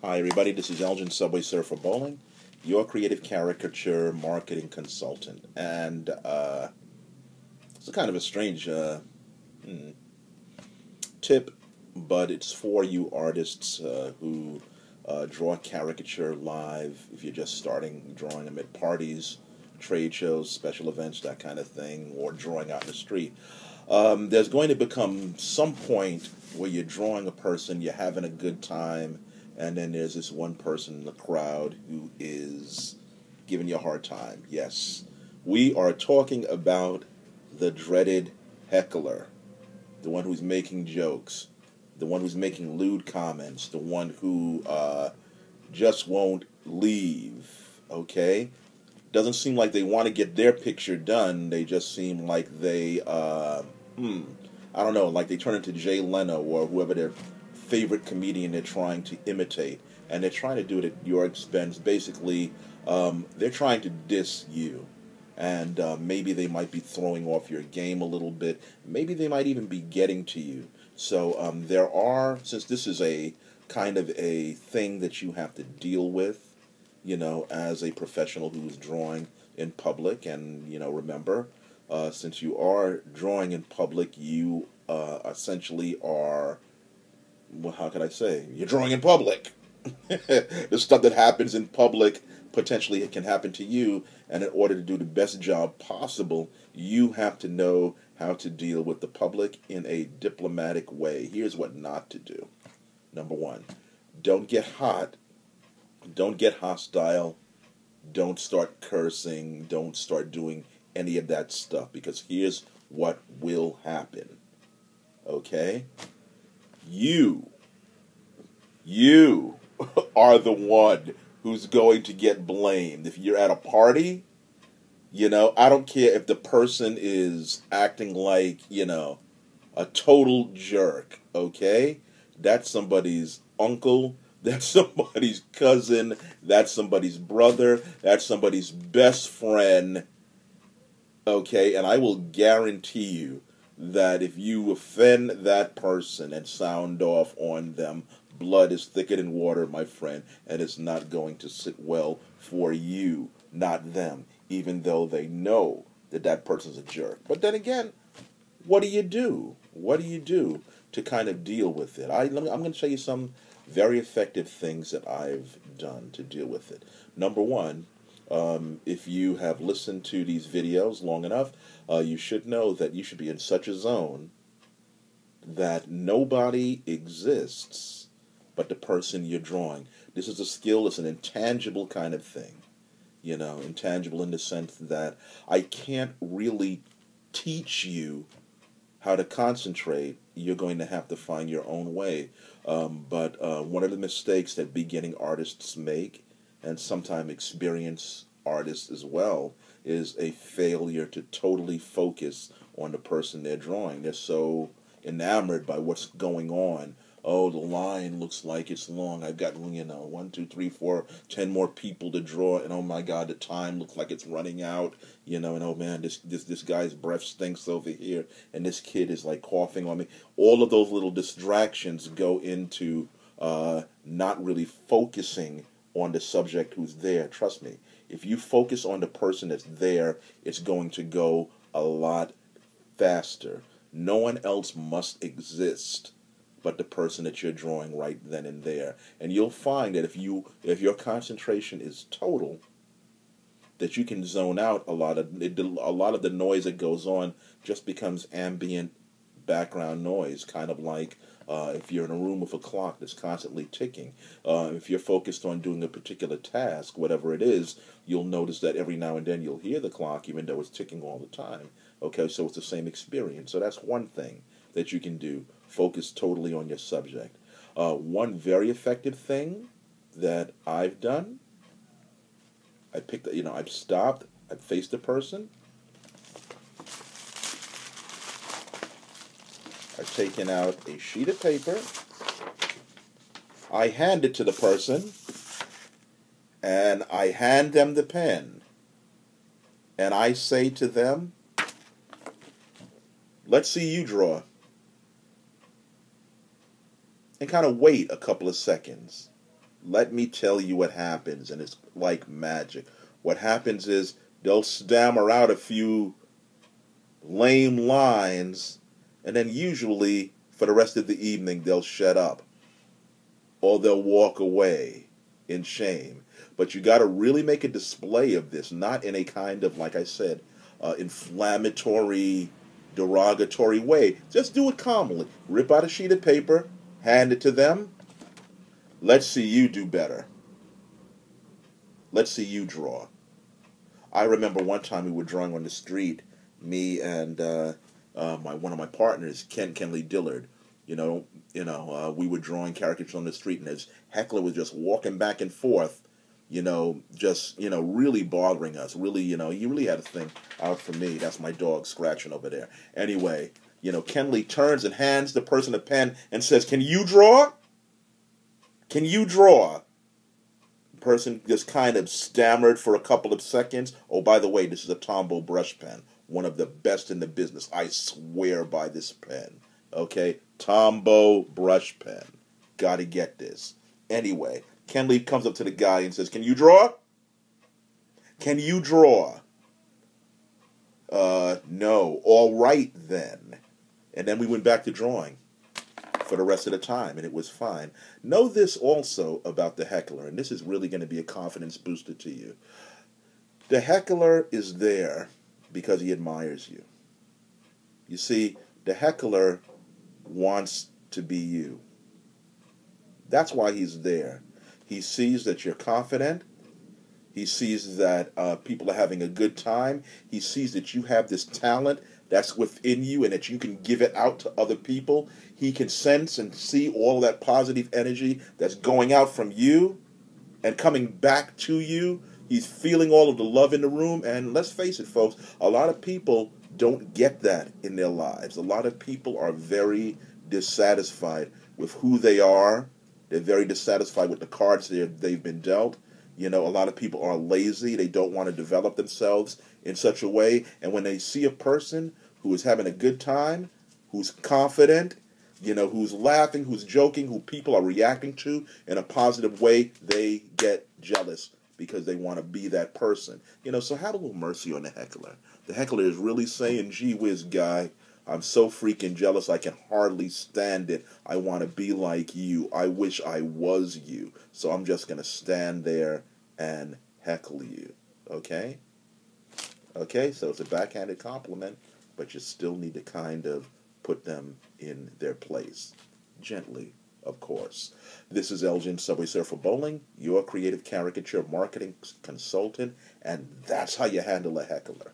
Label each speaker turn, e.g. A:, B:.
A: Hi everybody, this is Elgin Subway Surfer Bowling, your creative caricature marketing consultant. And it's a kind of a strange tip, but it's for you artists who draw caricature live. If you're just starting drawing them at parties, trade shows, special events, that kind of thing, or drawing out in the street. There's going to become some point where you're drawing a person, you're having a good time, and then there's this one person in the crowd who is giving you a hard time. Yes, we are talking about the dreaded heckler, the one who's making jokes, the one who's making lewd comments, the one who just won't leave, okay? Doesn't seem like they want to get their picture done. They just seem like they, I don't know, like they turn into Jay Leno or whoever their favorite comedian they're trying to imitate. And they're trying to do it at your expense. Basically, they're trying to diss you. And maybe they might be throwing off your game a little bit. Maybe they might even be getting to you. So there are, since this is a kind of a thing that you have to deal with, you know, as a professional who's drawing in public, and, you know, remember, since you are drawing in public, you essentially are, well, how can I say, you're drawing in public. The stuff that happens in public, potentially it can happen to you, and in order to do the best job possible, you have to know how to deal with the public in a diplomatic way. Here's what not to do. Number one, don't get hot. Don't get hostile. Don't start cursing. Don't start doing any of that stuff, because here's what will happen. Okay? You are the one who's going to get blamed. If you're at a party, you know, I don't care if the person is acting like, you know, a total jerk, okay? That's somebody's uncle. That's somebody's cousin. That's somebody's brother. That's somebody's best friend. Okay, and I will guarantee you that if you offend that person and sound off on them, blood is thicker than water, my friend, and it's not going to sit well for you, not them, even though they know that that person's a jerk. But then again, what do you do? What do you do to kind of deal with it? I'm going to show you some very effective things that I've done to deal with it. Number one, if you have listened to these videos long enough, you should know that you should be in such a zone that nobody exists but the person you're drawing. This is a skill, it's an intangible kind of thing. You know, intangible in the sense that I can't really teach you how to concentrate. You're going to have to find your own way. But one of the mistakes that beginning artists make, and sometimes experienced artists as well, is a failure to totally focus on the person they're drawing. They're so enamored by what's going on. Oh, the line looks like it's long. I've got, you know, 1, 2, 3, 4, 10 more people to draw, and oh my God, the time looks like it's running out. You know, and oh man, this guy's breath stinks over here, and this kid is like coughing on me. All of those little distractions go into not really focusing on the subject who's there. Trust me, if you focus on the person that's there, it's going to go a lot faster. No one else must exist but the person that you're drawing right then and there. And you'll find that if your concentration is total, that you can zone out a lot of the noise that goes on just becomes ambient background noise, kind of like if you're in a room with a clock that's constantly ticking. If you're focused on doing a particular task, whatever it is, you'll notice that every now and then you'll hear the clock even though it's ticking all the time. Okay, so it's the same experience. So that's one thing that you can do. Focus totally on your subject. One very effective thing that I've done, I've stopped, I've faced the person, I've taken out a sheet of paper, I hand it to the person, and I hand them the pen, and I say to them, let's see you draw. And kind of wait a couple of seconds. let me tell you what happens, and it's like magic. What happens is they'll stammer out a few lame lines, and then usually for the rest of the evening they'll shut up, or they'll walk away in shame. But you got to really make a display of this, not in a kind of, like I said, inflammatory, derogatory way. Just do it calmly. Rip out a sheet of paper, hand it to them. Let's see you do better. Let's see you draw. I remember one time we were drawing on the street, me and one of my partners, Kenley Dillard. We were drawing caricatures on the street, and as Heckler was just walking back and forth, really bothering us. Really, he really had a thing out for me. That's my dog scratching over there. Anyway, Kenley turns and hands the person a pen and says, "Can you draw? Can you draw?" The person just kind of stammered for a couple of seconds. Oh, by the way, this is a Tombow brush pen, one of the best in the business. I swear by this pen. Okay, Tombow brush pen. Gotta get this. Anyway, Kenley comes up to the guy and says, "Can you draw? Can you draw?" No. All right, then. And then we went back to drawing for the rest of the time, and it was fine. Know this also about the heckler, and this is really going to be a confidence booster to you. The heckler is there because he admires you. You see, the heckler wants to be you. That's why he's there. He sees that you're confident. He sees that people are having a good time. He sees that you have this talent that's within you and that you can give it out to other people. He can sense and see all that positive energy that's going out from you and coming back to you. He's feeling all of the love in the room. And let's face it, folks, a lot of people don't get that in their lives. A lot of people are very dissatisfied with who they are. They're very dissatisfied with the cards they've been dealt. A lot of people are lazy. They don't want to develop themselves in such a way. And when they see a person who is having a good time, who's confident, who's laughing, who's joking, who people are reacting to in a positive way, they get jealous because they want to be that person. So have a little mercy on the heckler. The heckler is really saying, "Gee whiz, guy, I'm so freaking jealous I can hardly stand it. I want to be like you. I wish I was you. So I'm just going to stand there and heckle you." Okay? Okay, so it's a backhanded compliment, but you still need to kind of put them in their place. Gently, of course. This is Elgin Subway Surfer Bowling, your creative caricature marketing consultant, and that's how you handle a heckler.